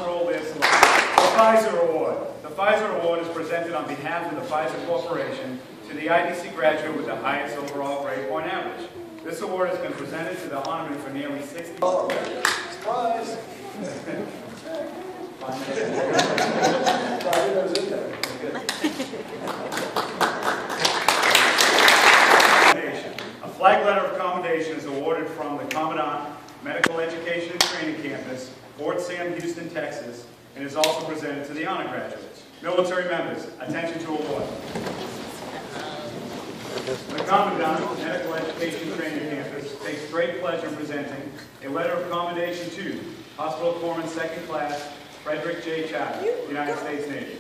roll their selection. The Pfizer Award. The Pfizer Award is presented on behalf of the Pfizer Corporation to the IDC graduate with the highest overall grade point average. This award has been presented to the honoree for nearly 60 years. Surprise! A flag letter of commendation is awarded from the Commandant Medical Education and Training Campus, Fort Sam, Houston, Texas, and is also presented to the honor graduates. Military members, attention to award. The Commandant Medical Education and Training Campus takes great pleasure in presenting a letter of commendation to Hospital Corpsman 2nd Class Frederick J. Chad, United States Navy.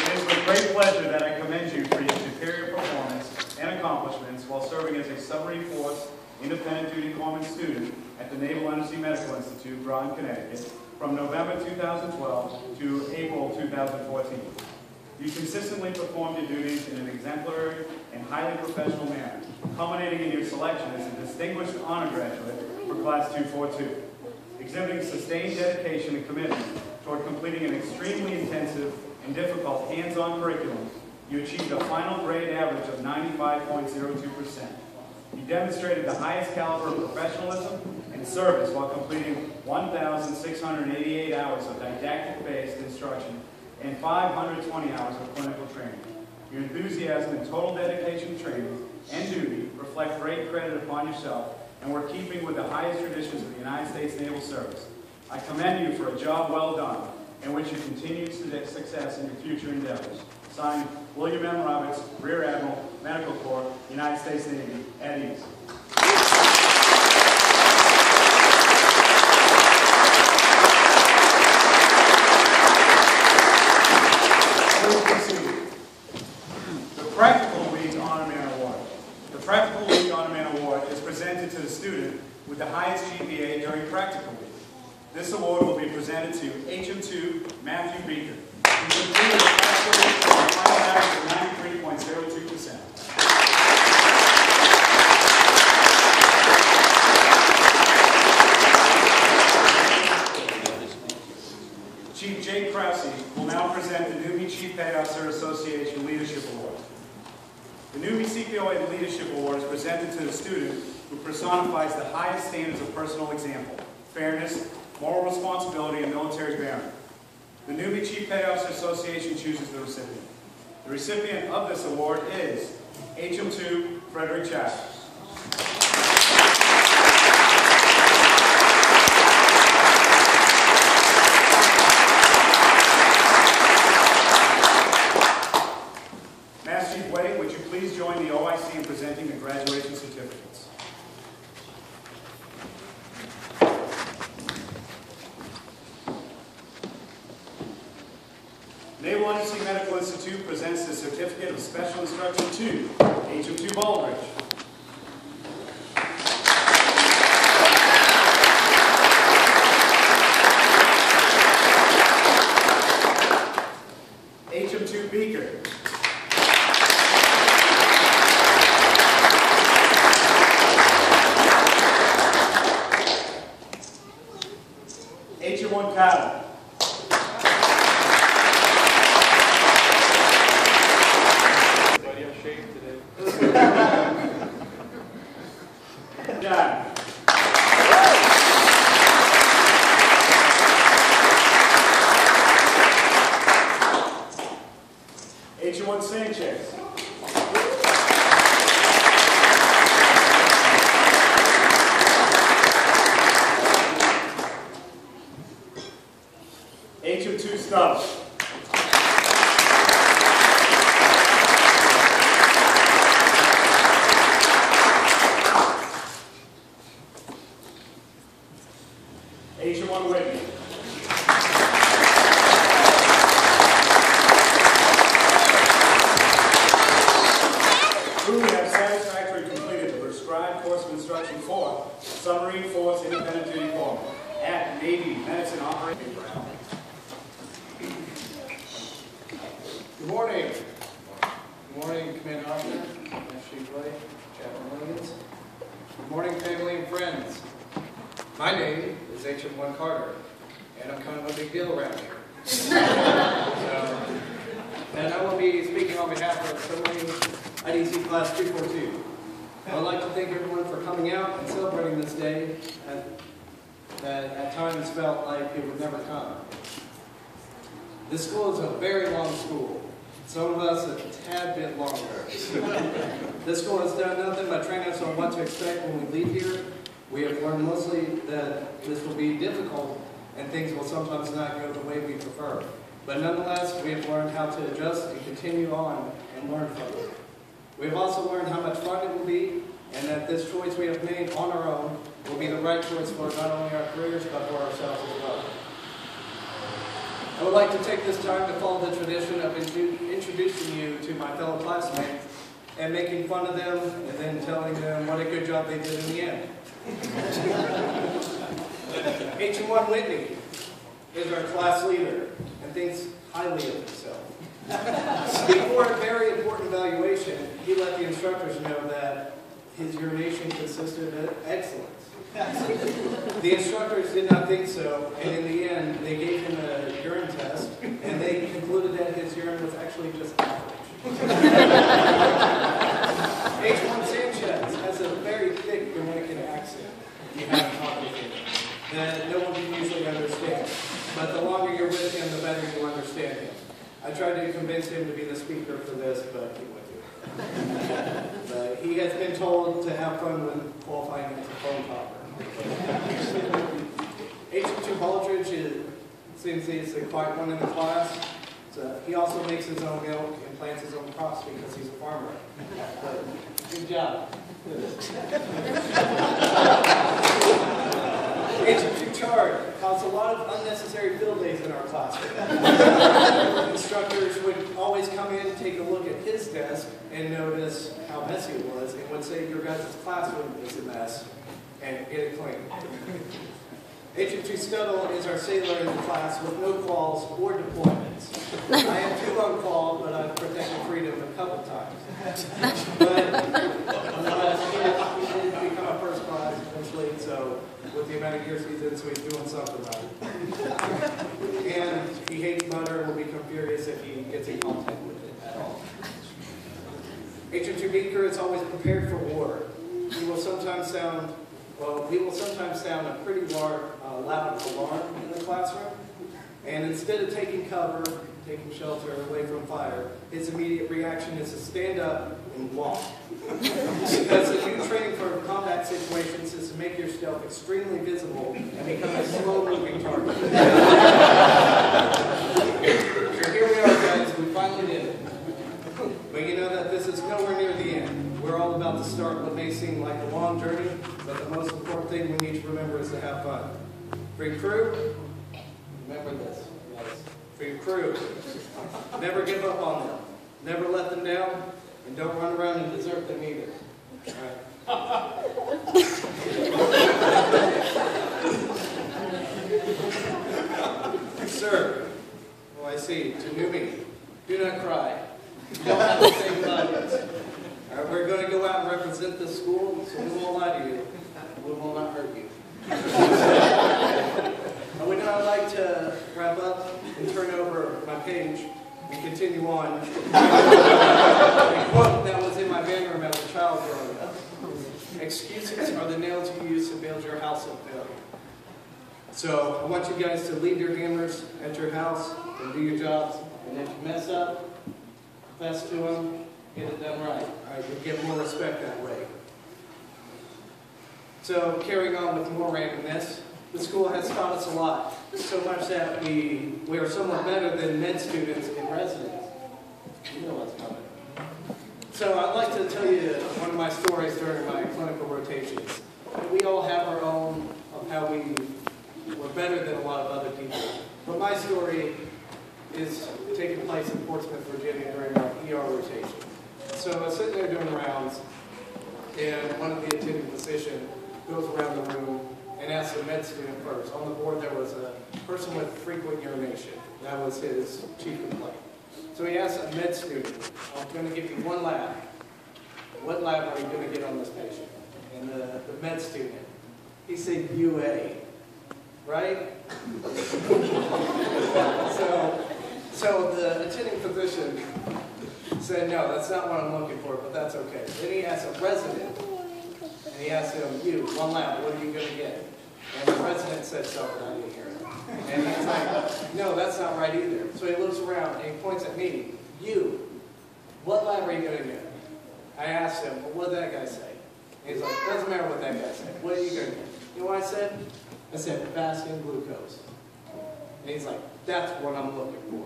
It is with great pleasure that I commend you for your superior performance and accomplishments while serving as a Submarine Force Independent Duty Corpsman student at the Naval Undersea Medical Institute, Groton, Connecticut, from November 2012 to April 2014. You consistently performed your duties in an exemplary and highly professional manner, culminating in your selection as a distinguished honor graduate for Class 242. Exhibiting sustained dedication and commitment toward completing an extremely intensive and difficult hands-on curriculum, you achieved a final grade average of 95.02%. You demonstrated the highest caliber of professionalism and service while completing 1,688 hours of didactic-based instruction and 520 hours of clinical training. Your enthusiasm and total dedication to training and duty reflect great credit upon yourself and were keeping with the highest traditions of the United States Naval Service. I commend you for a job well done and wish you continued success in your future endeavors. Signed, William M. Roberts, Rear Admiral, Medical Corps, United States Navy, at ease. The Practical Week Honorman Award. The Practical Week Honorman Award is presented to the student with the highest GPA during Practical Week. This award will be presented to HM2 Matthew Beaker, who completed the Practical Week with a final average of 93.02%. Chief Jake Krause will now present the Newbie Chief Petty Officer Association Leadership Award. The Newbie CPOA Leadership Award is presented to the student who personifies the highest standards of personal example, fairness, moral responsibility, and military bearing. The Newbie Chief Petty Officer Association chooses the recipient. The recipient of this award is HM2 Frederick Chad. Master Chief Wade, would you please join the OIC in presenting the graduation certificates? Naval Undersea Medical Institute presents the Certificate of Special Instruction to HM2 Baldridge. HM2 Beaker. HM1 Carter. John. HM1 Sanchez. HM2 Stubbs. HM1 Whitney. Who have satisfactorily completed the prescribed course of instruction for Submarine Force Independent Duty Corpsman at Navy Medicine Operating Ground. Good morning. Good morning, Command Officer, Master Chief Wade, Chaplain Williams. Good morning, family and friends. My name is HM1 Carter, and I'm kind of a big deal around here. And I will be speaking on behalf of summary IDC Class 342. I would like to thank everyone for coming out and celebrating this day that at times felt like it would never come. This school is a very long school. Some of us a tad bit longer. This school has done nothing but train us on what to expect when we leave here. We have learned mostly that this will be difficult and things will sometimes not go the way we prefer. But nonetheless, we have learned how to adjust and continue on and learn from it. We have also learned how much fun it will be and that this choice we have made on our own will be the right choice for not only our careers but for ourselves as well. I would like to take this time to follow the tradition of introducing you to my fellow classmates and making fun of them and then telling them what a good job they did in the end. HM1 Whitney is our class leader and thinks highly of himself. Before a very important evaluation, he let the instructors know that his urination consisted of excellence. The instructors did not think so, and in the end, they gave him a urine test, and they concluded that his urine was actually just average. H1 Sanchez has a very thick Dominican accent, if you haven't talked with him, that no one can usually understand. But the longer you're with him, the better you understand him. I tried to convince him to be the speaker for this, but he wouldn't do it. But he has been told to have fun with qualifying as a phone topper. HM2 Baldridge seems he's the quiet one in the class. So he also makes his own milk and plants his own crops because he's a farmer. But good job. HM2 Chart caused a lot of unnecessary field days in our classroom. Instructors would always come in, take a look at his desk, and notice how messy it was, and would say, your guys' classroom is a mess, and get it clean. HM2 Scuttle is our sailor in the class with no calls or deployments. I have 2 on call, but I've protected freedom a couple times. But nonetheless, he did become a first class eventually, so with the amount of years he's in, so he's doing something right. And he hates butter and will become furious if he gets in contact with it at all. HM2 Beaker is always prepared for war. We will sometimes sound a pretty loud alarm in the classroom, and instead of taking cover, taking shelter away from fire, his immediate reaction is to stand up and walk. Because the new training for combat situations is to make yourself extremely visible and become a slow-moving target. So here we are, guys. We finally did it. But you know that this is nowhere near the end. We're all about to start what may seem like a long journey, but the most important thing we need to remember is to have fun. For your crew, remember this. Yes. For your crew, never give up on them. Never let them down, and don't run around and desert them either. All right. Sir, oh I see, to Numi, do not cry. You don't have to say goodbye to us. All right, we're going to go out and represent this school, so we won't lie to you. We will not hurt you. I would now like to wrap up and turn over my page and continue on. A quote that was in my band room as a child growing up. Excuses are the nails you use to build your house of failure. So I want you guys to leave your hammers at your house and do your jobs. And if you mess up, confess to them, get it done right. All right, you'll get more respect that way. So carrying on with more randomness, the school has taught us a lot. So much that we are somewhat better than med students in residence. You know what's coming. So I'd like to tell you one of my stories during my clinical rotations. We all have our own of how we were better than a lot of other people. But my story is taking place in Portsmouth, Virginia during our ER rotation. So I was sitting there doing rounds, and one of the attending physicians goes around the room and asks a med student first. On the board there was a person with frequent urination. That was his chief complaint. So he asked a med student, I'm going to give you one lab. What lab are you going to get on this patient? And the med student, He said UA, right? So the attending physician said, no, that's not what I'm looking for, but that's okay. Then he asked a resident, and he asked him, you, one lab, what are you going to get? And the resident said something, I didn't hear it. And he's like, no, that's not right either. So he looks around, and he points at me, you, what lab are you going to get? I asked him, well, what did that guy say? And he's like, doesn't matter what that guy said. What are you going to get? You know what I said? I said, fasting glucose. And he's like, that's what I'm looking for.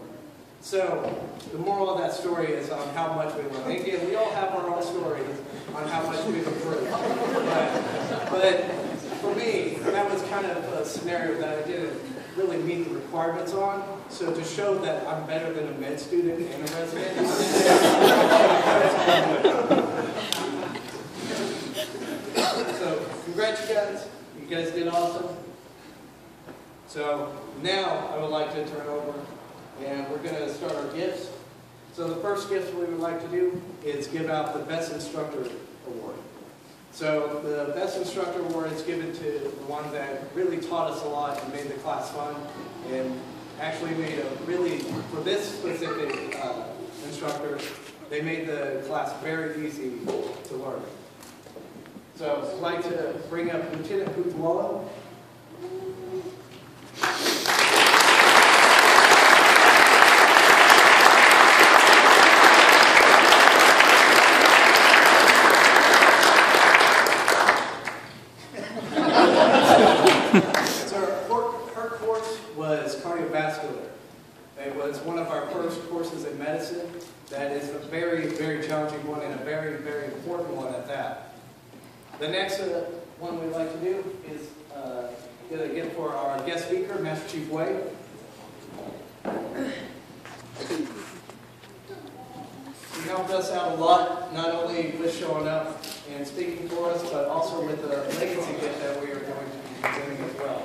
So the moral of that story is on how much we learn. And again, we all have our own stories on how much we've improved. But for me, that was kind of a scenario that I didn't really meet the requirements on. So to show that I'm better than a med student and a resident. So congrats, you guys. You guys did awesome. So now I would like to turn over and we're going to start our gifts. So the first gift we would like to do is give out the Best Instructor Award. So the Best Instructor Award is given to the one that really taught us a lot and made the class fun and actually made a really, for this specific instructor, they made the class very easy to learn. So I'd like to bring up Lieutenant Kutuala. Her course was cardiovascular. It was one of our first courses in medicine. That is a very, very challenging one and a very, very important one at that. The next one we'd like to do is again for our guest speaker, Master Chief Wei. He helped us out a lot, not only with showing up and speaking for us, but also with the legacy gift that we are going to be presenting as well.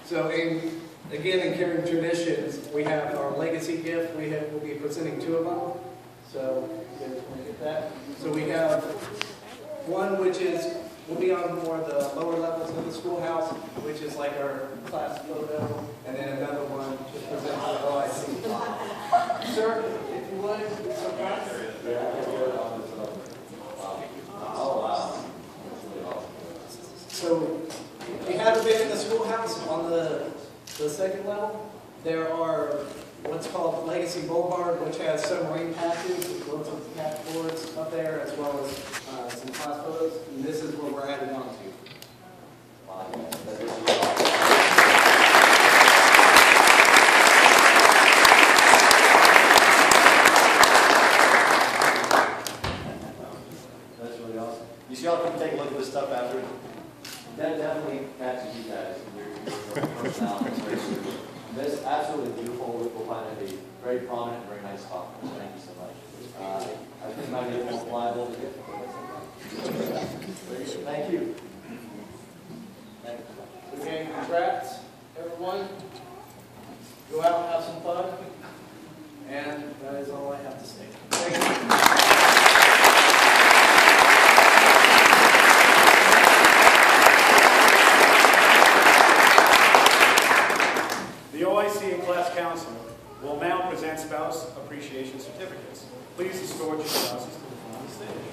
So again, in carrying traditions, we have our legacy gift. We'll be presenting two of them. So you guys want to get that? So we have one which will be on more of the lower levels of the schoolhouse, which is like our class photo, and then another one to present the OIC. Sir, if you would, so fast. Oh, wow. So if you haven't been in the schoolhouse on the second level, there are what's called Legacy Boulevard, which has submarine patches, lots of cat boards up there, as well as some class photos. And this is what we're adding on to. That's really awesome. You see, y'all can take a look at this stuff after. That definitely matches you guys and your personality. That's absolutely beautiful. We'll find it a very prominent, very nice talk. Thank you so much. I think it might be a more liable to get. Thank you. Okay, congrats, everyone. Go out and have some fun. And that is all I have to say. Thank you. The OIC and class counselor will now present spouse appreciation certificates. Please escort your spouses to the front of the stage.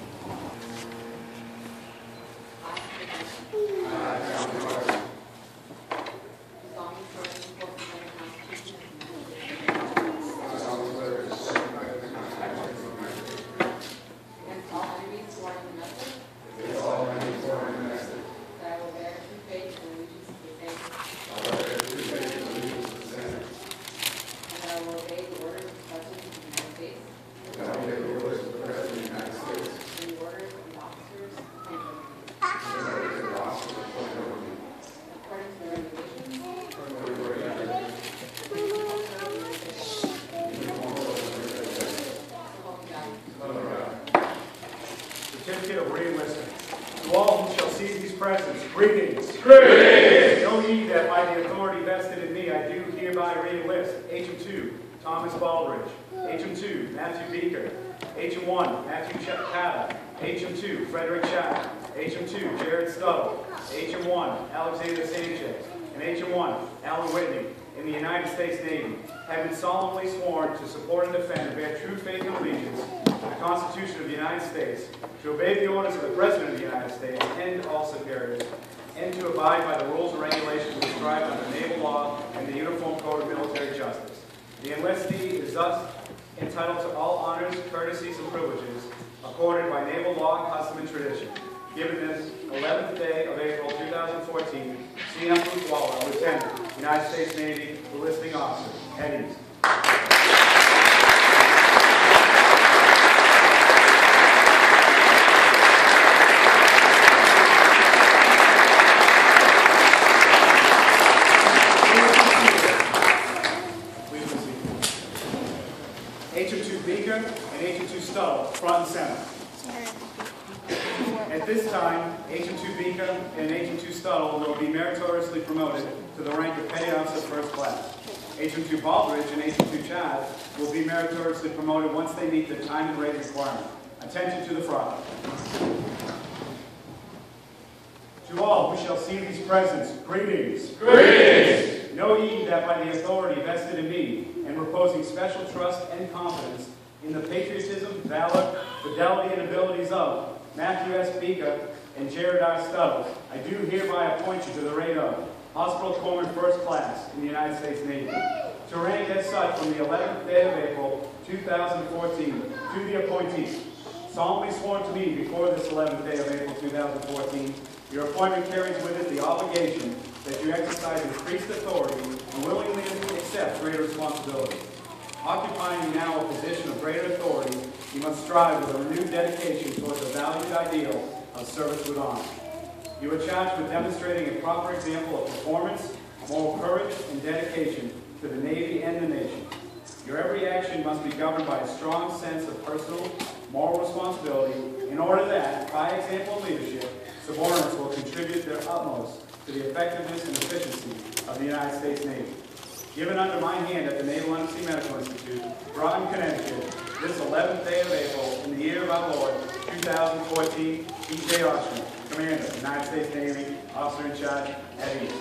Certificate of re-enlistment. To all who shall see these presents, greetings. Greetings. Know ye that by the authority vested in me, I do hereby re-enlist. Agent 2, Thomas Baldridge. HM2, Matthew Beaker. HM1, Matthew Pata. HM2, Frederick Schack. HM2, Jared Stuttle. HM1, Alexander Sanchez. And HM1, Alan Whitney, in the United States Navy, have been solemnly sworn to support and defend and bear true faith and allegiance to the Constitution of the United States, to obey the orders of the President of the United States and all superiors, and to abide by the rules and regulations prescribed under naval law and the Uniform Code of Military Justice. The enlistee is thus entitled to all honors, courtesies, and privileges accorded by naval law, custom, and tradition. Given this 11th day of April 2014, C.M. Butwala, Lieutenant, United States Navy, enlisting officer, at ease. HM2 Beaker and HM2 Stuttle, front and center. At this time, HM2 Beaker and HM2 Stuttle will be meritoriously promoted to the rank of Petty Officer First Class. HM2 Baldridge and HM2 Chad will be meritoriously promoted once they meet the time and rate requirement. Attention to the front. To all who shall see these presents, greetings. Greetings! Know ye that by the authority vested in me, and reposing special trust and confidence in the patriotism, valor, fidelity, and abilities of Matthew S. Beaker and Jared R. Stuttle, I do hereby appoint you to the rank of Hospital Corpsman First Class in the United States Navy. To rank as such from the 11th day of April, 2014, to the appointee, solemnly sworn to me before this 11th day of April, 2014, your appointment carries with it the obligation that you exercise increased authority and willingly accept greater responsibility. Occupying now a position of greater authority, you must strive with a renewed dedication towards the valued ideal of service with honor. You are charged with demonstrating a proper example of performance, moral courage, and dedication to the Navy and the nation. Your every action must be governed by a strong sense of personal, moral responsibility in order that, by example and leadership, subordinates will contribute their utmost to the effectiveness and efficiency of the United States Navy. Given under my hand at the Naval Undersea Medical Institute, Groton, Connecticut, this 11th day of April, in the year of our Lord, 2014, E.J. Oshman, Commander, United States Navy, Officer in Charge, at ease.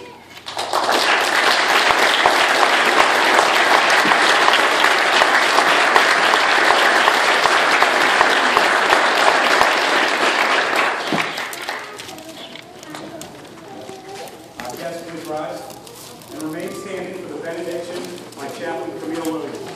Our guests please rise and remain standing for the benediction by Chaplain Camille Williams.